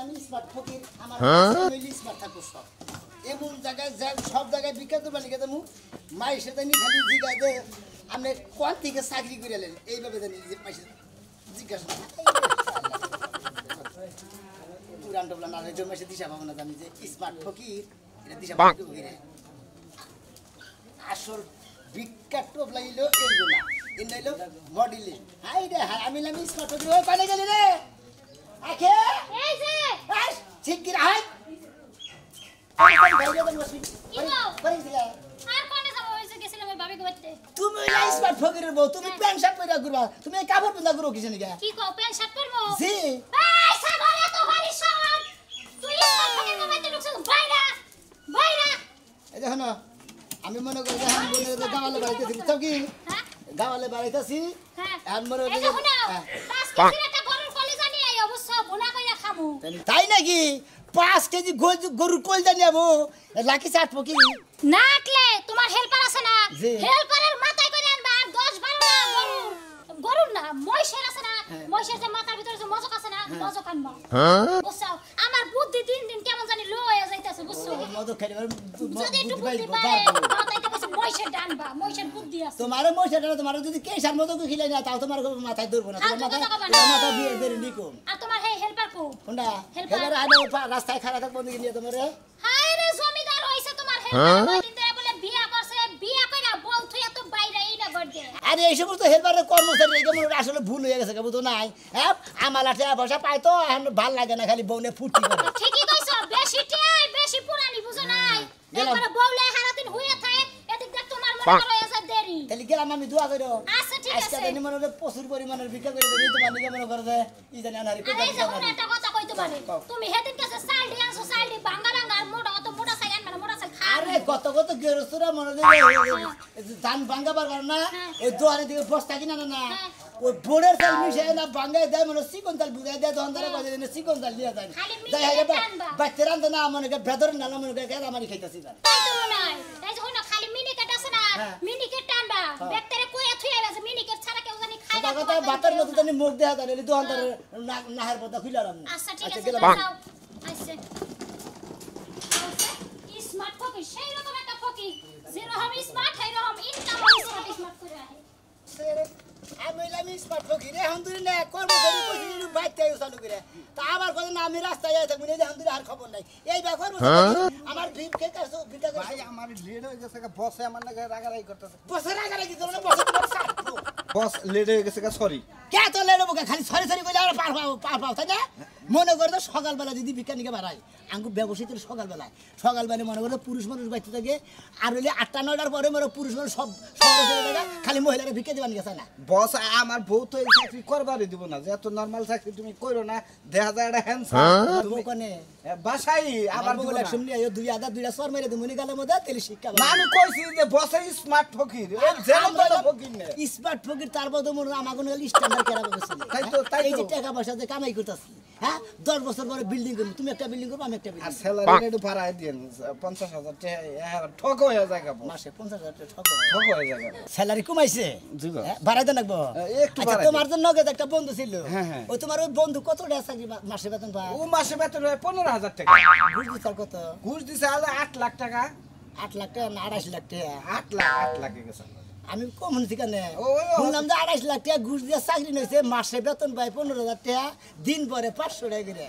আমি স্মার্ট ফকির আমার স্মার্ট থাকবো সব এমন জায়গায় সব জায়গায় বিখ্যাত বালিকা দেবো মায়ের সাথে খালি জিজ্ঞাসা দে আপনি কোন থেকে চাকরি করে এলেন এইভাবে জানি জিজ্ঞাসা পুরান টবলা না হয়ে মাসে দিশা পাবো না জানি যে স্মার্ট ফকির এটা দিশা ফকিরে আসল বিখ্যাত টবলা এলো এইগুলা এটা হইলো মডেলে হাই রে হাই আমি স্মার্ট ফকির ওই পালে গেলি রে আখে এই যে ঠিক কি হাই তুমি স্মার্ট ফকিরের বউ তুমি প্যান্ট শার্ট পরে ঘুরবা তুমি কাপড় পিন্ধা ঘুরো কিসে নিগা কি কও প্যান্ট শার্ট পরবো জি এই সাগরে তো ভারী সব তুই স্মার্ট ফকির মোবাইল তে ঢুকছ বাইরা বাইরা এই দেখো না আমি মনে করি আমি বলে গাওয়ালে বাড়াইতেছি বুঝছো কি হ্যাঁ গাওয়ালে বাড়াইতেছি হ্যাঁ আর মনে এই দেখো না 5 কেজি একটা গরুর কলিজা নিয়ে আই অবশ্য বোনা কইরা খামু তাই নাকি 5 কেজি গরুর কলিজা নিয়াবো লাকি চাট ফকি নাটলে তোমার হেল্পার আছে না হেল্পারের মাথায় কইরা আনবা 10 12 না গরুর না মহিষের আছে না মহিষের যে মাথার ভিতরে যে মজক আছে না মজক আনবা বুঝছো আমার বুদ্ধি দিন দিন কেমন জানি লো হয়ে যাইতাছে বুঝছো মজক খাইলে যদি একটু বুদ্ধি পাই মাথায় তো মহিষের ডানবা মহিষের বুদ্ধি আছে তোমার মহিষের ডান তোমার যদি কেসার মজক খিলাই না তাও তোমার মাথায় ধরবো না তোমার মাথা দিয়ে বের নিকো আর তোমার হে হেল্পার কো কোনটা হেল্পার আনো রাস্তায় খাড়া থাকবো দিকে নিয়ে তোমারে হায় রে জমিদার হইছে তোমার হেল্পার কয়দিন ধরে বলে বিয়া করছে বিয়া কইরা বল তুই এত বাইরে এই না করদে আরে এই সমস্ত হেল্পারের কর্মচারী এগুলো আসলে ভুল হয়ে গেছে বুঝো নাই হ্যাঁ আমার লাঠে পয়সা পাই তো এখন ভাল লাগে না খালি বউনে ফুটি করে ঠিকই কইছো বেশি টিয়াই বেশি পুরানি বুঝো নাই একবার বউলে সারাদিন হইয়া থাকে এদিক দেখ তোমার মনে করো এসে দেরি তাহলে গেলাম আমি দোয়া করো আচ্ছা ঠিক আছে আজকে জানি মনে করে প্রচুর পরিমাণের ভিক্ষা করে দেই তোমার নিকে মনে করে ই জানি আনারি আরে এই যে একটা কথা কইতে পারে তুমি হেদিন কাছে সাইল দি আনছো সাইল দি ভাঙা ভাঙা আর মোটা অত মোটা সাইল আনবা মোটা সাইল খা আরে কত গেরস্তরা মনে করে ধান ভাঙা পারবার না ওই দোয়ারে দিকে বস্তা কিনা না ওই বোর্ডের চাল মিশে না ভাঙায় দেয় মনে চিকন চাল বুঝাই দেয় তখন তারা বাজে চিকন চাল দিয়ে যায় যাই হাই বাচ্চা রান্ধে না মনে করে ভেতর না মনে করে গেল আমারই খাইতেছি তাই তো মনে হয় তাই যখন খালি মিনিকেট আছে না মিনিকেট টানবা ব্যাকটেরিয়া কইয়া থুইয়া গেছে মিনিকেট ছাড়া কেউ জানি খায় না কথা বাতার মতো জানি মুখ দেখা যায় দোকান তার নাহের পর্দা খুলে রাখলাম আচ্ছা ঠিক আছে যাও আচ্ছা স্মার্ট ফকির সেই রকম একটা ফকির যেরকম স্মার্ট হয় রকম ইনকাম স্মার্ট করে রাখে আমি স্মার্ট ফকির এখন তুই না কর্মচারী কইছি বাইতে আইও চালু করে তা আবার কত না আমি রাস্তায় যাই থাকবো এই এখন তুই আর খবর নাই এই ব্যাপার আমার ভিপ কে কাছে ভিটা করে ভাই আমার লেট হয়ে গেছে বসে আমার না রাগারাগি করতেছে বসে রাগারাগি করো না বসে বস লেট হয়ে গেছে সরি কে তো লেট হবো খালি সরি সরি কইলে আর পার পাও তাই না মনে করে তো সকালবেলা যদি বিজ্ঞানীকে বাড়ায় আঙ্গু ব্যবসায়ী সকালবেলায় মনে করে পুরুষ মানুষ বাইতে থাকে আর হইলে 8টা 9টার পরে মনে পুরুষ মানুষ সব শহরে চলে যায় খালি মহিলারা ভিক্ষা দিবান গেছে না বস আমার বউ তো এই চাকরি করবারই দিব না যে এত নরমাল চাকরি তুমি কইরো না দেখা যায় এটা হ্যান্ডসাম তুমি কোনে বাসাই আবার বলে শুনলি এই দুই আদা দুইটা সর মেরে দিমুনি গালের মধ্যে তেলি শিক্ষা না আমি কইছি যে বসে স্মার্ট ফকির ও যেন তো ফকির না স্মার্ট ফকির তার বদলে মনে আমাগো হল স্ট্যান্ডার্ড কেরা বসে তাই এই যে টাকা পয়সা দিয়ে কামাই করতেছি হ্যাঁ 10 বছর পরে বিল্ডিং করব তুমি একটা বিল্ডিং করবে আমি একটা বিল্ডিং আর স্যালারি একটু বাড়ায় দেন 50,000 টাকা ঠক হয়ে যায় মাসে 50,000 টাকা ঠক হয়ে যায় স্যালারি কমাইছে বাড়াই দেন লাগবো একটু আচ্ছা বাড়াই তোমার জন্য নগদ একটা বন্ধু ছিল হ্যাঁ ওই তোমার ওই বন্ধু কত টাকা চাকরি মাসে বেতন পায় ও মাসে বেতন হয় 15,000 টাকা ঘুষ দিছার কত ঘুষ দিছে আলো 8 লাখ টাকা 8 লাখ টাকা না 28 লাখ টাকা 8 লাখ গেছে আমি কম শুনছি কেন শুনলাম যে 28 লাখ টাকা ঘুষ দিয়ে চাকরি নিয়েছে মাসে বেতন পায় 15,000 টাকা দিন পরে 500 টাকা করে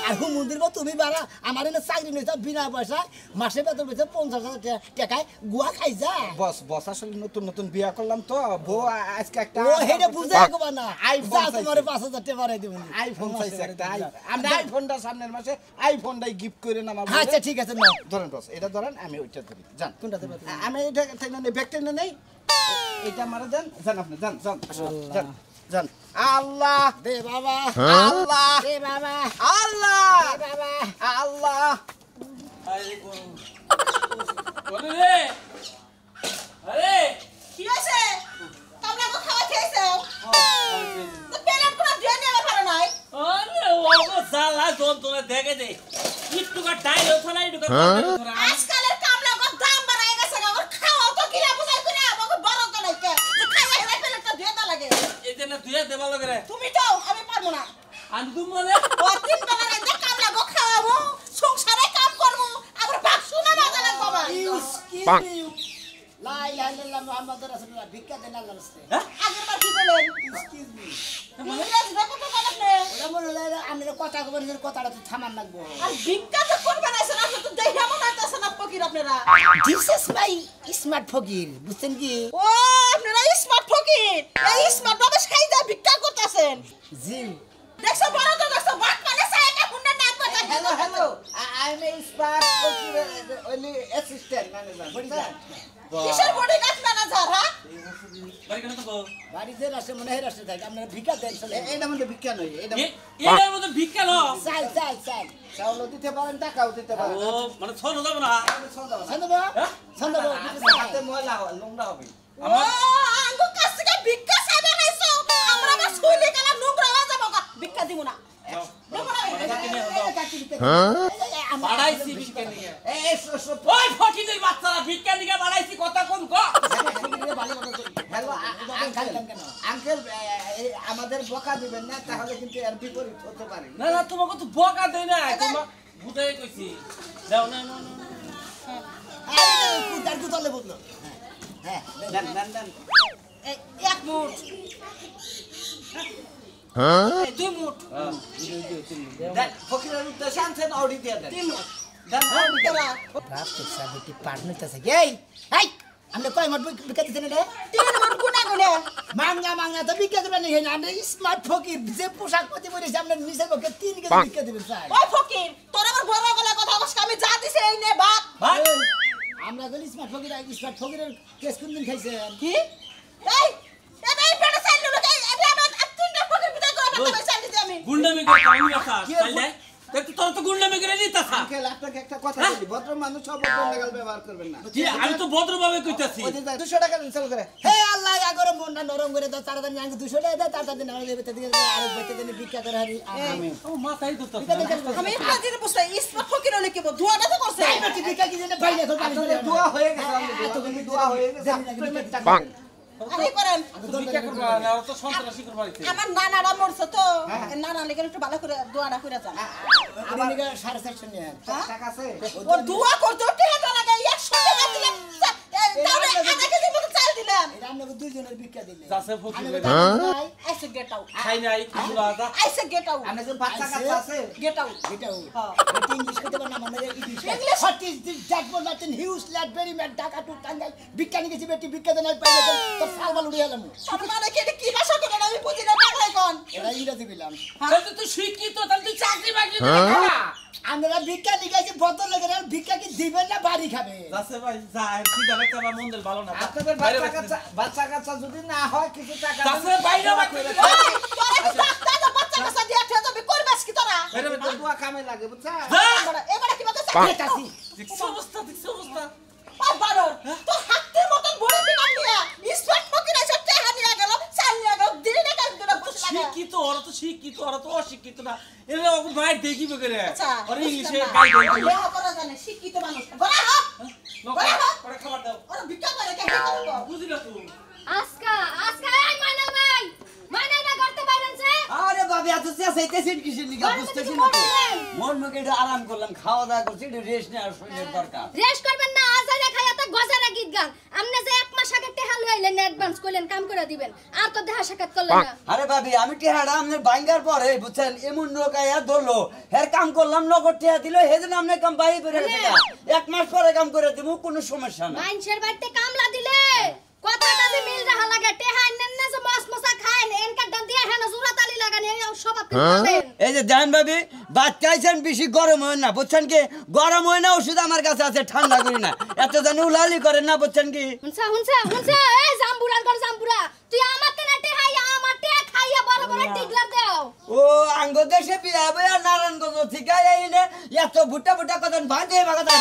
আর হুমুন্দির তুমি বাড়া আমার এনে চাকরি নিয়েছে বিনা পয়সা মাসে বেতন পেয়েছে 50,000 টাকায় গুয়া খাই যা বস আসলে নতুন বিয়া করলাম তো বউ আজকে একটা ও হেডে বুঝে রাখবা না আইফোন তোমার 5,000 টাকা বাড়াই দেব আইফোন চাইছে একটা আমরা আইফোনটা সামনের মাসে আইফোনটাই গিফট করে না আমার আচ্ছা ঠিক আছে নাও ধরেন বস এটা ধরেন আমি ওইটা ধরি জান কোনটা দেব আমি এটা থেকে নেই ব্যাগটা নেই এটা মারা দেন জান আপনি জান জান আল্লাহ দে বাবা আল্লাহ দে বাবা আল্লাহ দে বাবা আল্লাহ রে আরে কি হইছে তোমরা তো খাওয়া খেয়েছো তো পেলেন কোন দিয়ে নেওয়া পারো নাই আরে ওগো সালা তোনে দেখে দে ইটুকা টাইল ওঠা না ইটুকা আজকালের কামলা কত দাম বাড়ায় গেছে ওর খাওয়া তো কিলা বুঝাই করে আমাকে বড় তো নাই কে যে খাওয়া হেলাই পেলেন তো দিয়ে দা লাগে এই যে তুই দে ভালো করে তুমি তো আমি পারবো না আমি তুমি মানে ও তিন বেলা রাতে কাম লাগো খাওয়াবো সংসারে কাম করবো আবার বাক্সু না বাজা লাগবো আমার লা ইলাহা ইল্লাল্লাহ মুহাম্মাদুর রাসূলুল্লাহ ভিক্ষা দেন আল্লাহর রাস্তায় আগের বার কি বলেন এক্সকিউজ মি ইংরেজি দেখো তো বলেন ওরা বলে আমরা কথা কবেন কথাটা তো থামান লাগবো আর ভিক্ষা তো করবেন আছেন আপনি তো দেখিয়া মনে হইতাছে না ফকির আপনারা দিস ইজ মাই স্মার্ট ফকির বুঝছেন কি ও আপনারা স্মার্ট ফকির এই স্মার্ট ভাবে সাইজা ভিক্ষা করতেছেন জি দেখছো বড় তো দেখছো বাট মানে সাইকা হুন্ডা নাক বাজা hello I am a smart only assistant manager বুঝছেন কিসের বডি গাছ ম্যানেজার হ্যাঁ বাড়ি কেন তো বাড়িতে রাস্তা মনে হয় রাস্তা থাকে আপনারা ভিক্ষা দেন চলে এইটা মধ্যে ভিক্ষা নয় এটা এর মধ্যে ভিক্ষা লো চাল চাল চাল চাউলও দিতে পারেন টাকাও দিতে পারেন ও মানে ছোট যাব না সন্দব সন্দব হাতে ময়লা নোংরা হবে ও আঙ্গু কাছ থেকে ভিক্ষা চাইবে নাইছো আমরা না শুইলে গেলা নোংরা হয়ে যাবো ভিক্ষা দিব না বাড়াইছি ভিক্ষা নিয়ে এই ওই ফকিনের বাচ্চারা ভিক্ষা নিয়ে বাড়াইছি কথা কোন কো হ্যালো আঙ্কেল আমাদের বকা দিবেন না তাহলে কিন্তু এর বিপরীত হতে পারে না না তোমাকে তো বকা দেই না তোমা বুঝাই কইছি দাও না না আরে কুতার কুতলে বললো হ্যাঁ দেন দেন দেন এক মুঠ দুই মুঠ দেন ফকিরের উদ্দেশ্যে আনছেন অডি দিয়ে দেন তিন মুঠ দেন অডি তোরা প্রাপ্ত সাবিটি পার্টনার আছে এই এই আমরা কয় মত বিকা দিছেন রে তিন মুঠ গুনা গুনা মাংনা মাংনা তো বিকা করবেন না আমরা স্মার্ট ফকির যে পোশাক পরে পরেছে আমরা নিচের পক্ষে 3 কেজি বিকা দিবেন স্যার ওই ফকির তোর আমার বড় গলা কথা কস আমি যা দিছে এই নে ভাত ভাই আমরা গলি স্মার্ট ফকিরের কেস কোন দিন খাইছেন কি এই এই পেড়ে চাইলো লোক এই আমার তিনটা ফকির বিদায় করে আমাকে চাইলি দি আমি গুন্ডামি করে আমি রাখা তাই না তুই তোর তো গুন্ডামি করে নিতাছ আঙ্কেল আপনাকে একটা কথা বলি ভদ্র মানুষ সব বন্ধগাল ব্যবহার করবেন না কি আমি তো ভদ্রভাবে কইতাছি ওই যে 200 টাকা দিন চালু করে হে আল্লাহ আগরে মনটা নরম করে দাও তাড়াতাড়ি আগে 200 টাকা দাও তাড়াতাড়ি নাও দেবে তাদের আর বেতে দিন ভিক্ষা করে হারি আমিন ও মাথায় তো আমি কাজের বসে ইসমা ফকির হলে কি ধোয়াটা তো করছে তাই নাকি ভিক্ষা কি জানে ভাই দেখো পানি আপনাদের দোয়া হয়ে গেছে আমাদের দোয়া হয়ে গেছে পেমেন্ট টাকা দেন আরে করেন ভিক্ষা করবা না আর তো সন্ত্রাসী করবা দিতে আমার নানারা মরছে তো নানা লেগে একটু ভালো করে দোয়াটা করে যান আমার নিকে 450 নিয়ে টাকা আছে ওর দোয়া করতে টেটা লাগে 100 টাকা দিলাম তাহলে আধা কেজি মতো চাল দিলাম এটা আমরা দুইজনের ভিক্ষা দিলে যাচ্ছে ফকির ভাই আইসে গেট আউট খাই নাই কিছু লাগা আইসে গেট আউট আপনার যে বাচ্চা কাচ্চা আছে গেট আউট এটাও হ্যাঁ এটা ইংলিশ করতে পারে না মানে English English? What is this that was not in huge ল্যাট very mad Dhaka two Tangail ভিক্ষা নিয়ে গেছি বেটি ভিক্ষা দেন পাইলে তো সালবাল উড়িয়ে গেলাম তার মানে কি ভাষা করে আমি বুঝি না বাংলায় কোন এটা ইংরেজি বললাম তাহলে তুই শিক্ষিত তাহলে তুই চাকরি বাকরি করবি আমরা ভিক্ষা নিয়ে গেছি বদল লাগে না ভিক্ষা কি দিবেন না বাড়ি খাবে যাচ্ছে ভাই যা কি জানা তো আমার মন্দির ভালো না আপনাদের বাচ্চা কাচ্চা যদি না হয় কিছু টাকা যাচ্ছে বাইরে বাকি তোরা কি বাচ্চা কাচ্চা দিয়ে ঠেলে যাবে করবাস কি তোরা দোয়া কামে লাগে বুঝছা এবারে কি বলতে পেটাছি দেখছো অবস্থা ওই বানর তো হাতের মতন বড় বিমান নিয়ে স্মার্ট ফকির এসে টেহা নিয়ে গেল চাল নিয়ে গেল দিনে না কাজ করে বসে লাগা শিক্ষিত ওরা তো অশিক্ষিত না এরা ওকে ভাই দেখিবে করে আচ্ছা আর ইংলিশে গাই দেই দেহ করা জানে শিক্ষিত মানুষ বড় হোক লোক করে খাবার দাও ওরা ভিক্ষা করে কে করে বুঝিলা তুই আজকা এই মাইনাল ভাই করতে পারেনছে আরে বাবা এত চাইতেছেন কিসের লিগা বুঝতেছি না তো মন মুখে একটু আরাম করলাম খাওয়া দাওয়া করছি একটু রেস্ট নেওয়ার শরীরের দরকার রেস্ট করবেন না আজারে খাইয়া তো গজারা গীত গান আমনে যে এক মাস আগে টেহা লইলেন অ্যাডভান্স কইলেন কাম করে দিবেন আর তো দেখা সাক্ষাৎ করলেন না আরে ভাবি আমি টেহাড়া আপনার বাইঙ্গার পরে বুঝছেন এমন লোক আয়া ধরলো হের কাম করলাম নগদ টেহা দিল হেদিন আপনি কাম বাই করে গেছে এক মাস পরে কাম করে দিব কোনো সমস্যা না মাইনসের বাড়িতে কামলা দিলে কথাটা যে মিল রাহা লাগে টেহা নেন না যে মস মসা খায় এনকা দান দিয়া হেন জুরা তালি লাগান এই সব আপনি বলেন এই যে দেন ভাবি বাচ্চাইছেন বেশি গরম হয় না বুঝছেন কি গরম হয় না ওষুধ আমার কাছে আছে ঠান্ডা করি না এত জানি উলালি করেন না বুঝছেন কি হুনছা এই জাম্বুরার ঘর জাম্বুরা তুই আমাকে না টেহাইয়া আমার টেহা খাইয়া বড় বড় টিগলা দাও ও আঙ্গ দেশে বিয়া বয়া নারায়ণগঞ্জ থেকে আইনে এত বুটা বুটা কতন বাঁধে বাগাতা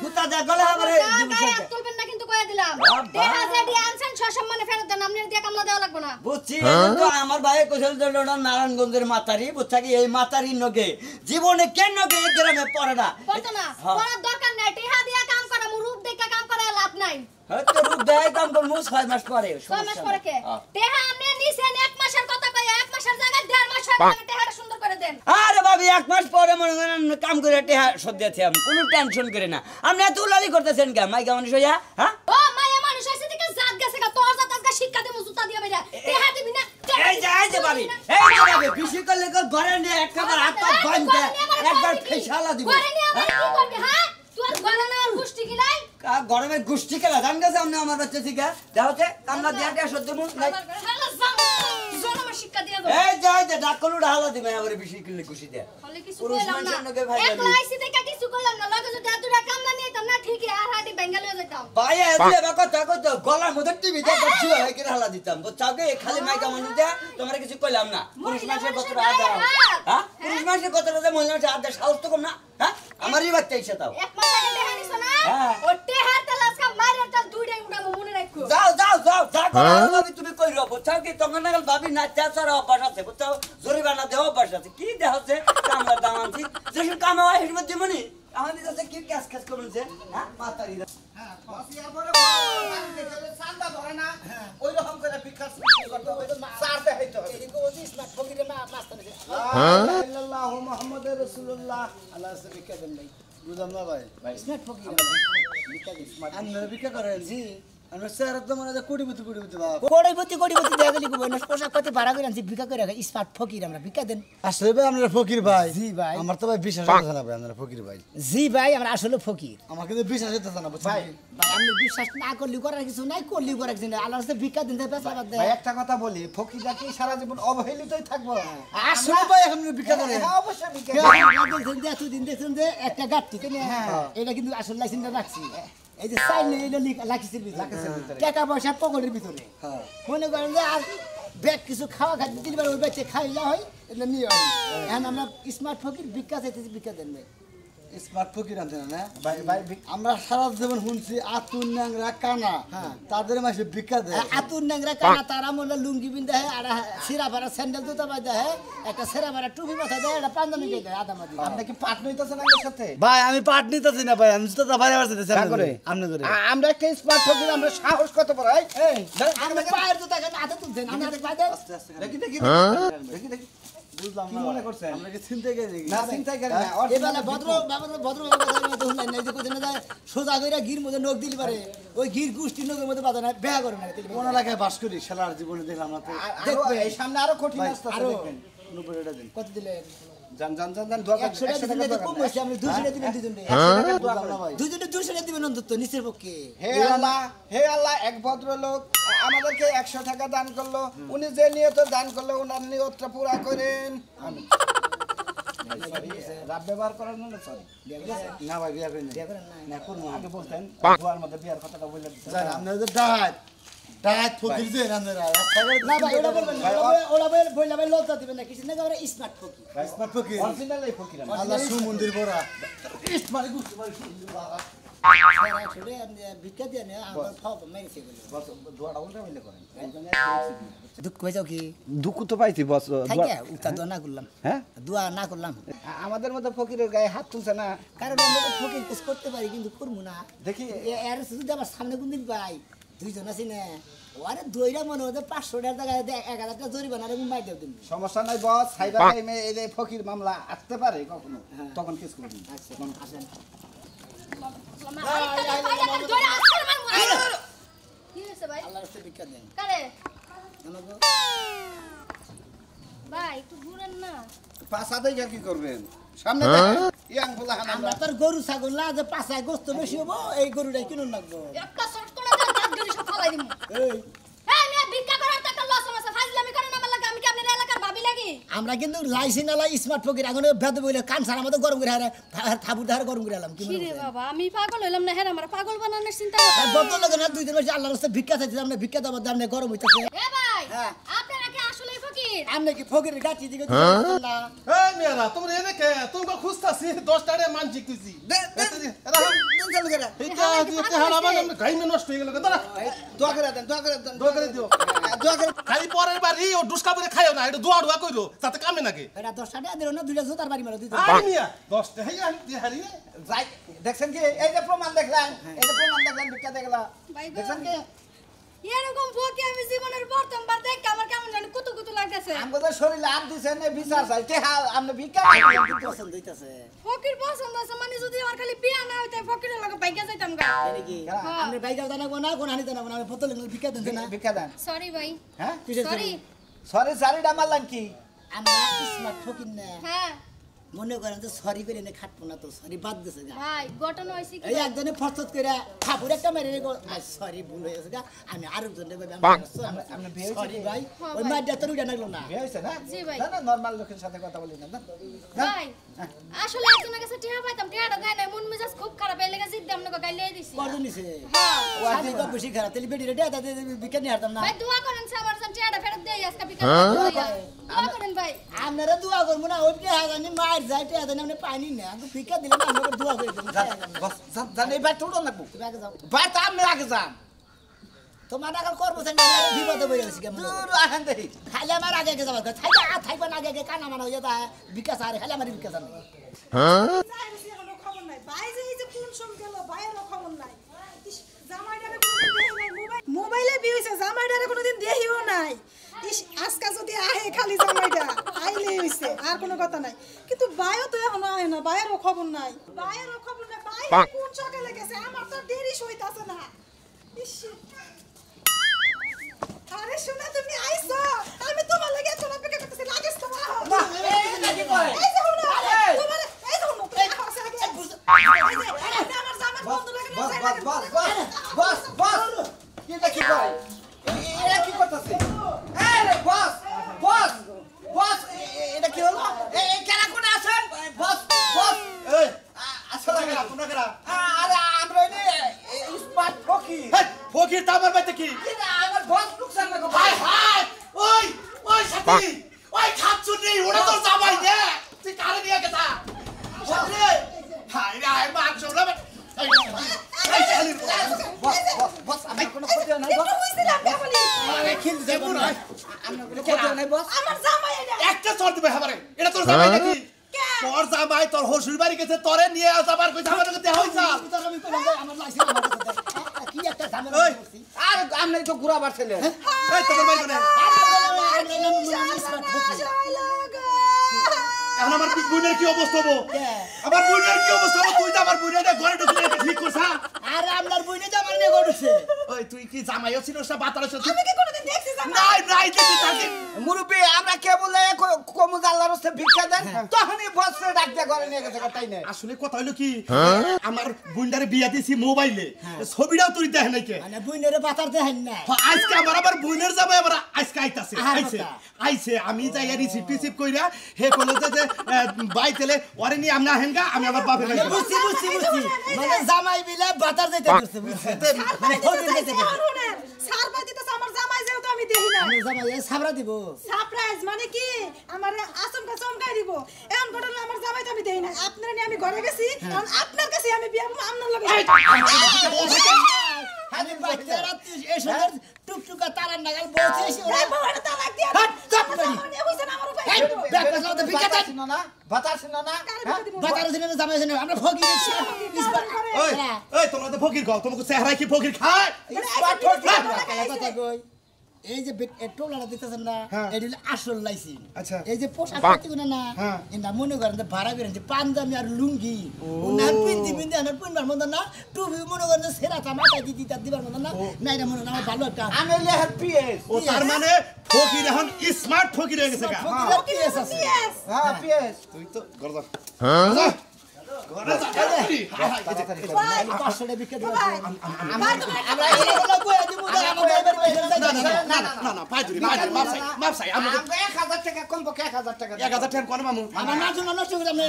গুতা দা গলা আমারে গায়ে তুলবেন না কিন্তু কইয়া দিলাম টেহা যেডি আনছেন সসম্মানে ফেরত দেন আপনি দিয়ে কামলা দেওয়া লাগবে না বুঝছি তো আমার ভাই কৌশল দলটা নারায়ণগঞ্জের মাতারি বুঝছা কি এই মাতারির নগে জীবনে কেন নগে এই গ্রামে পড়ে না পড়তো না পড়ার দরকার নাই টেহা দিয়া কাম করা মু রূপ দেখা কাম করা লাভ নাই হয়তো রূপ দেয় কাম করবো 6 মাস পরে 6 মাস পরে কে টেহা আপনি নিছেন এক মাসের কথা আগে টেহাটা সুন্দর করে দেন। আরে ভাবি 1 মাস পরে মনে করেন কাম করে টেহা শোধ দিয়েছি আমি, কোনো টেনশন করে না। আপনি এত উলালি করতেছেন কেন মাইকা মানুষ হইয়া? হ্যাঁ ও মায়া মানুষ হইছে দিকে জাত গেছে গা, তোর জাত আজকে শিক্ষা দেব জুতা দিয়া বেরা। টেহা দিবি না। এই যে ভাবি, বেশি করলে ঘরে নিয়ে একবার হাত পা বাঁধতে একবার ফেসালা দিব। ঘরে নিয়ে আমার কি করবি হ্যাঁ? তোর ঘরে না গোষ্ঠী গিলাই। গরমে গুষ্টি খেলা জান গেছে আপনি আমার বাচ্চা শিখা দেওয়াতে কামনা দিয়া টেহা শোধ দেবো। শালা জনম শিক্ষা দিয়া দাও। এই যে ডাকলু ঢালা দিবে আবার বেশি করলে খুশি দেয়। বলে কিছু পুরুষ কইলাম না। মানুষের লগে ভাই একলা আইছি দেখা কিছু কইলাম না, লগে যদি এতটা কামলা নিয়ে না ঠিকই আর হাটি বেঙ্গাল হয়ে যেতাম। ভাই এদিকে কথা কইতো গলার মধ্যে টিভি দেখো ছুয়া হয়ে কিনা হালা দিতাম। বুঝছাও কি খালি মাইকা মানুষ দে তোমারে কিছু কইলাম না। পুরুষ মানুষের কতটা আদা, হ্যাঁ পুরুষ মানুষের কতটা দে মহিলা মানুষের আদা সাহস তো কম না। হ্যাঁ আমারই বাচ্চা ইচ্ছা তাও। এক মাস আগে দেখা নিছ না? হ্যাঁ। ও টেহার তালাসকা মাইরার তাল দুইটাই উড়াবো মনে রাখো। যাও ভাবি তুমি কই রব বুঝছাও কি তখন নাগাল ভাবি না চাচার অভ্যাস আছে বুঝছাও জরিমানা দেওয়া অভ্যাস আছে কি দেহ হচ্ছে কামলা দাম আনছি যেসব কাম হয় হিসেবে দিবনি আমাদের কাছে কি ক্যাশ ক্যাশ করুন যে হ্যাঁ মাতারি হ্যাঁ ফসিয়ার পরে বাড়ি দেখলে চান্দা ধরে না ওই রকম করে ভিক্ষা করতে হবে চার দেখাইতে হবে এদিকে ওই স্মার্ট ফকিরে মাস্টার আছে আল্লাহু মুহাম্মাদুর রাসূলুল্লাহ আল্লাহ রাস্তা ভিক্ষা দেন ভাই। বুঝলাম না ভাই স্মার্ট ফকির ভিক্ষা দেন। আপনারা ভিক্ষা করেন জি আমরা স্যার তো মনে হয় কোটিপতি বাবা কোড়াইপতি দেখা গেলি কইবো না পোশাক পাতি ভাড়া করে আনছি ভিক্ষা করে রাখা স্মার্ট ফকির আমরা ভিক্ষা দেন। আসলে ভাই আপনারা ফকির ভাই জি ভাই। আমার তো ভাই বিশ্বাস হচ্ছে না ভাই আপনারা ফকির ভাই জি ভাই আমরা আসলে ফকির। আমার কিন্তু বিশ্বাস হচ্ছে না ভাই ভাই ভাই আপনি বিশ্বাস না করলি করার কিছু নাই, করলি করার কিছু নাই। আল্লাহর রাস্তায় ভিক্ষা দিন পেছা বাদ দেয়। ভাই একটা কথা বলি ফকিররা কি সারা জীবন অবহেলিতই থাকবো আসলে ভাই এখন ভিক্ষা করেন হ্যাঁ, অবশ্যই ভিক্ষা দেখছেন যে এতদিন দেখছেন যে একটা গাঁটটি তাই না? এটা কিন্তু আসলে লাইসেন্সটা রাখছি। এই যে চাইলে এটা লাখিসের ভিতরে টাকা পয়সা পকেটের ভিতরে মনে করেন যে আর ব্যাগ কিছু খাওয়া খাদ্য দিলবার ওই বাচ্চা খাইলা হয় এটা নিয়ে হয়। এখন আমরা স্মার্ট ফকির ভিক্ষা চাইতেছি, ভিক্ষা দেন ভাই। স্মার্ট ফকির আনতে না ভাই ভাই আমরা সারা জীবন শুনছি আতুন ন্যাংরা কানা তাদের মাসে ভিক্ষা দেয় আতুর ন্যাংরা কানা তারা মনে লুঙ্গি বিন্দা হয় আর সিরা ভাড়া স্যান্ডেল জুতা বাজা হয়, একটা সেরা ভাড়া টুপি মাথা দেয়, একটা পাঞ্জাবি গায়ে দেয় আদা মাদি। আপনি কি পাট নিতেছেন আমার সাথে ভাই আমি পাট নিতেছি না ভাই আমি তো ভাই আসতেছি আপনি করে আমরা একটা স্মার্ট ফকির আমরা সাহস কত বড় এই আমরা পায়ের জুতা কেন হাতে তুলছেন, আমি হাতে পায়ে দেন। দেখি দেখি দেখি দেখি বুঝলাম না মনে করছেন আমরা কি চিন্তা করি না চিন্তা করি না এবারে ভদ্র কথা শুনলেন না, এই যে কোথায় না যায় সোজা কইরা গির মধ্যে নখ দিলি পারে ওই গির গুষ্টি নখের মধ্যে বাধা না বেয়া করে না। কোন এলাকায় বাস করি শালার জীবনে দেখলাম না তো দেখবে এই সামনে আরো কঠিন রাস্তা আছে দেখবেন 90 টাকা দিন কত দিলেন? জান জান জান জান দোয়া 100 টাকা দিলে তো কম হইছে, আমরা 200 টাকা দিবেন দুজনে। বুঝলাম না ভাই 200 টাকা দিবেন অন্তত নিচের পক্ষে। হে আল্লাহ এক ভদ্রলোক আমাদেরকে 100 টাকা দান করলো উনি যে নিয়ত দান করলো ওনার নিয়তটা পুরা করেন আমিন রাব ব্যবহার করার না সরি না ভাই বিয়া করেন না করুন আগে বলতেন দুয়ার মধ্যে বিয়ার কথাটা বলে স্যার আপনাদের ডাইট ফকির যে আপনারা না ভাই ওটা বলবেন না, ওটা বললে ভাই লজ্জা দিবেন না, কিছু না আমরা স্মার্ট ফকির। স্মার্ট ফকির অরিজিনাল এই ফকির আল্লাহ সুমন্দির বড়া স্মার্ট গুস্তি ভাই আসলে ভিক্ষা দিয়ে না আমার খাওয়া মেরেছে বলে দুয়াটা উল্টা হইলে করেন দুঃখ হয়ে যাও কি দুঃখ তো পাইছি বস থাকে উত্তা দোয়া না করলাম, হ্যাঁ দোয়া না করলাম আমাদের মতো ফকিরের গায়ে হাত তুলছে না কারণ আমরা তো ফকির কাজ করতে পারি কিন্তু করবো না। দেখি এর যদি আমার সামনে কোন দিন পাই দুইজন আছি না ওরে দইরা মনে হচ্ছে 500 টাকার জায়গায় 1000 টাকা জরিমানা আর মাই দেব দিন। সমস্যা নাই বস সাইবার টাইমে এই যে ফকির মামলা আসতে পারে কখনো তখন কেস করবেন আচ্ছা আসেন। কি হইছে ভাই? আল্লাহর রাস্তায় ভিক্ষা দেন কারে? আমাকে ভাই একটু ঘুরেন না। পাঁচা দেখে কি করবেন সামনে দেখেন ইয়াং বলা হানা আমরা তোর গরু ছাগল না যে পাছায় গোস্ত বেশি হবো এই গরুটাই কিনুন লাগবো। একটা শর্ট করে দাও দাঁত গড়ি সব ফালাই দিমু। এই হ্যাঁ মিয়া ভিক্ষা করার তো একটা লস আছে, ফাজলামি করেন আমার লাগি, আমি কি আপনার এলাকার ভাবি লাগি? আমরা কিন্তু লাইসেন্স আলা স্মার্ট ফকির এখন ভেদ বইলে কান ছাড়া আমাদের গরম করে হারা থাবুর ধারে গরম করে এলাম কি কি রে বাবা, আমি পাগল হইলাম না, হ্যাঁ আমার পাগল বানানোর চিন্তা আর বদল লাগে না 2 দিন মাসে আল্লাহর রাস্তায় ভিক্ষা চাইতে আমরা ভিক্ষা দেব দাম নেই গরম হইতাছে। এ ভাই হ্যাঁ। আপনারা কি আসলে ফকির? আমরা কি ফকিরের গাছি দিকে না এই মেয়েরা তোমরা এনে কে তোমরা খুঁজতাছি 10 টাকা মান জিকতেছি এটা দিতে হারাবান আমরা গাইমে নষ্ট হয়ে গেল দাঁড়া দোয়া করে দেন দোয়া করে দেন দোয়া করে দিও দোয়া করে খালি পরের বাড়ি ও দুষ্কা করে খাইও না এটা দোয়া দোয়া কইরো তাতে কামে নাকি এটা 10 টাকা দিল না দুইটা জুতার বাড়ি মারো দুইটা। আই মিয়া 10 টাকা হারি হারি যাই দেখছেন কি এই যে প্রমাণ দেখলেন এই যে প্রমাণ দেখলেন ভিক্ষা দেখলাম ভাই গো, দেখছেন কি এরকম ফকি আমি জীবনের প্রথমবার দেখে আমার কেমন জানি কুতু কুতু লাগতেছে। হইতাছে আমাদের শরীরে হাত দিছে না বিচার চাই তে আমরা ভিক্ষা পছন্দ হইতাছে ফকির পছন্দ আছে মানে যদি আমার খালি বিয়া না হইতে ফকিরের লগে বাইকে যাইতাম গা এই কি আমরা বাইকাও জানাবো না কোন হানি জানাবো না আমি বোতল ভিক্ষা দেন না ভিক্ষা দেন সরি ভাই হ্যাঁ সরি সরি সরিটা মারলাম কি আমরা স্মার্ট ফকির না হ্যাঁ মনে করেন যে সরি করে এনে খাটবো না তো সরি বাদ দিছে গা ভাই ঘটনা হইছে কি এই একজনে ফরসত করে খাপুর একটা মেরে সরি ভুল হয়ে গেছে গা আমি আরেকজনে ভাবে আমরা বিয়ে সরি ভাই ওই মাইটা তো উঠে লাগলো না বিয়ে হইছে না জি ভাই। না নরমাল লোকের সাথে কথা বলি না ভাই আসলে একজনের কাছে টিয়া পাইতাম টিয়াটা দেয় না মন মেজাজ খুব খারাপ এই লেগে জিদ্দাম না গাইলে দিছি কত নিছে হ্যাঁ ও আদি তো বেশি খারাপ তেলি বেডি রেডি আদা বিকেট নিয়ে হারতাম না ভাই দোয়া করেন সবার জন্য টিয়াটা ফেরত দেই আজকে বিকাল দোয়া করেন ভাই আপনারা দোয়া করবো না ওই হাজানি মায়ের যাইতে হাজানি আপনি পানি না আমি ভিক্ষা দিলে না আমরা দোয়া করে দেবো বস জান এই ভাই তোড়ো লাগবো তুমি আগে যাও ভাই তা আমি আগে যান তোমার টাকা করবো বিপদে বেড়ে গেছি কেমন দূর আহেন দেখি খাইলে আমার আগে আগে যাবার থাকবে না আগে আগে কানা মানা হয়ে যায় বিকাশ আর খাইলে আমার বিকাশ আর নেই খবর নাই ভাই যে এই যে কোন সম গেল ভাইয়েরও খবর নাই জামাইটারে মোবাইলে বিয়ে হইছে জামাইটারে কোনোদিন দেখিও নাই ইস আজকা যদি আহে খালি জামাইটা আইলে হইছে আর কোনো কথা নাই কিন্তু ভাইও তো এখন আহে না ভাইয়েরও খবর নাই ভাই কোন সকালে গেছে আমার তো দেরি হইতাছে না ইস আরে শোনা তুমি আইছো আমি তোমার লাগি এত অপেক্ষা করতেছি লাগিস তো না এই নাকি কয় এই যে হুনো তোমার এই যে হুনো এই খাওয়া আগে আমার জামাই বন্ধু লাগে বস কি দেখি কয় এরা কি করতেছে আরে বস এটা কি হলো এই কেন কোন আছেন বস এই আসলে তোমরা কেরা আরে আমরা এই স্মার্ট ফকির ফকির তা আমার বাইতে কি আমার বস লুকসান না হাই ওই সাথী ওই খাচ্ছুনি ওটা তোর জামাই দে তুই কারে নিয়ে গেছা সাথী হাই রে হাই মান শুনলাম বস আমি কোনো ক্ষতি নাই বস হইছিলাম বেবলি আরে খিল যাবো না আমরা কোনো ক্ষতি নাই বস আমার জামাই এটা একটা চর দিবে হাবারে এটা তোর জামাই নাকি তোর জামাই তোর হসুর বাড়ি গেছে তোরে নিয়ে যাবার কই জামাই নাকি দেহ হইছা আমি কইলাম যে আমার লাইসেন্স আমার কাছে কি একটা ঝামেলা ওই করছি আর আমরা তো ঘুরাবার ছেলে এই তোর বাড়ি কোনে এখন আমার বোনের কি অবস্থা হবো আমার বোনের কি অবস্থা হবো তুই তো আমার বোনের ঘরে ঢুকে ঠিক করছা আরে আপনার বইনে যে আমার নিয়ে গড়ছে ওই তুই কি জামাইও ছিল না বাতারও ছিল আমি কি কোনোদিন দেখছি জামাই নাই দেখি তাকে মুরব্বী আমরা কে বলে কমুদ আল্লাহর রাস্তায় ভিক্ষা দেন তখনই বসরে ডাক দিয়ে ঘরে নিয়ে গেছে তাই না আসলে কথা হলো কি আমার বোনটারে বিয়া দিছি মোবাইলে ছবিটাও তুই দেখ নাই কে মানে বইনের বাতার দেখাই না আজকে আমার বোনের জামাই আমার আজকে আইতাছে আহার আইছে কথা। আইছে আমি যাই রিসিভ কইরা হে কইলো যে বাই তেলে ওরে নি আমরা হেনগা আমি আমার বাপের বাড়ি যাবো। বুঝছি মানে জামাই বিলে বাতার যাইতে করছে বুঝছে মানে ফকির যাইতে করছে সার পাই দিতেছে আমার জামাই যেহেতু আমি দেখি না আমি জামাই সাবরা দিব সারপ্রাইজ মানে কি আমার আচমকা চমকাই দিব এমন ঘটনা আমার জামাই তো আমি দেই না আপনারা নিয়ে আমি ঘরে গেছি কারণ আপনার কাছে আমি বিয়া আপনার লগে আমি বাচ্চারা এই সুন্দর টুকটুকা তারার নাগাল বলছিস এই বড় তালাক দিয়া হাট, চাপ করি। আমার নিয়ে হইছে না আমার উপরে এই ব্যাগ পাসলা তো ভিক্ষা দেন বাতাস না না বাতার দিনে জামাই দিনে আমরা ফকির এসে ইসবার ওই ওই তোমরা তো ফকির খাও তোমাকে চেহারা কি ফকির খায় কথা কই এই যে টোলাটা দেখতেছেন না এটা হলো আসল লাইসি আচ্ছা। এই যে পোশাক পাতিগুলো না হ্যাঁ। এটা মনে করেন যে ভাড়া করেন যে পাঞ্জাবি আর লুঙ্গি না পিন্দি আর পিনবার মতো না টুপি মনে করেন যে সেরা মাথায় দিদি তার দিবার মতো না না এটা মনে হয় আমার ভালো একটা আমি হইলে হ্যাপিয়েস ও তার মানে ফকির এখন স্মার্ট ফকির হয়ে গেছে গা ফকির আর পিএস আছে ইয়েস হ্যাঁ পিয়েস তুই তো গরদা হ্যাঁ পাঁচশোটা বিক্রি দেবো ভাই ভাই তুমি আমরা এগুলো কইয়া দিব যে আমার ড্রাইভার পয়সা না যাইতে না না না না পাই দিবি মাপ চাই আমরা আমরা 1000 টাকা কম পক্ষে 1000 টাকা 1000 টাকা কোন মামু আমার না জন্য নষ্ট করে আপনি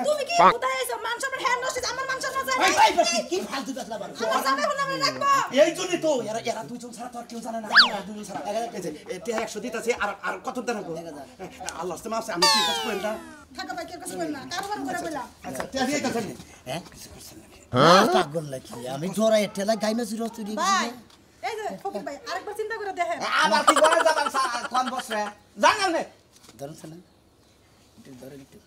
তুমি কি কোথায় আইছো মানুষের হ্যান্ড নষ্ট আমার মানুষের না যায় ভাই ভাই কি ফালতু কথা বলো আমার জামাই হলো আমরা রাখবো এই জন্যই তো এরা দুইজন ছাড়া তো আর কেউ জানে না দুইজন ছাড়া এই যে এটা 100 দিতেছে আর কত দেন আল্লাহ রাস্তে মাপ চাই আমি কি কাজ করেন না থাকা ভাই কি কাজ করেন না কারবার করে বলা আচ্ছা তে দিয়ে কাছেন হ্যাঁ পাগল নাকি আমি জোড়া ঠেলা গাইমে চুরি চুরি ভাই এই যে ফকির ভাই আরেকবার চিন্তা করে দেখেন আবার কি করে যাবেন কোন বসরে জানেন না ধরুন না একটু ধরেন একটু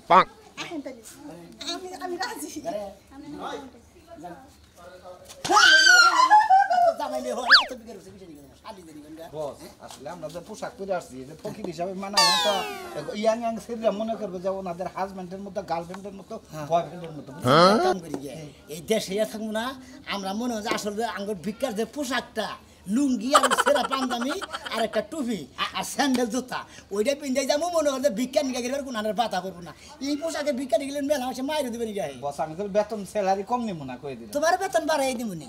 ভাই এখন তাই আমি রাজি জামাই নিয়ে হয় এত বিকের হচ্ছে বিষয় নিয়ে শালি দেরি গন্ডা বস আসলে আমরা যে পোশাক পরে আসছি যে ফকির হিসাবে মানায় না তো ইয়াং ইয়াং ছেলেরা মনে করবে যে ওনাদের হাজবেন্ডের মতো গার্লফ্রেন্ডের মতো বয়ফ্রেন্ডের মতো কাম করি গিয়ে এই দেশে থাকবো না আমরা মনে হয় যে আসলে আঙ্গুর ভিক্ষার যে পোশাকটা লুঙ্গি আর সেরা পাঞ্জামি আর একটা টুপি আর স্যান্ডেল জুতা ওইটা পিন্ধে যাবো মনে হয় যে ভিক্ষা নিকা গেলে কোন আনার বাতা করবো না এই পোশাকে ভিক্ষা নিয়ে গেলে মেলা মাসে মায়ের দেবেন বস আমি তো বেতন স্যালারি কম নিব না কই দিন তোমার বেতন বাড়াই দিব নি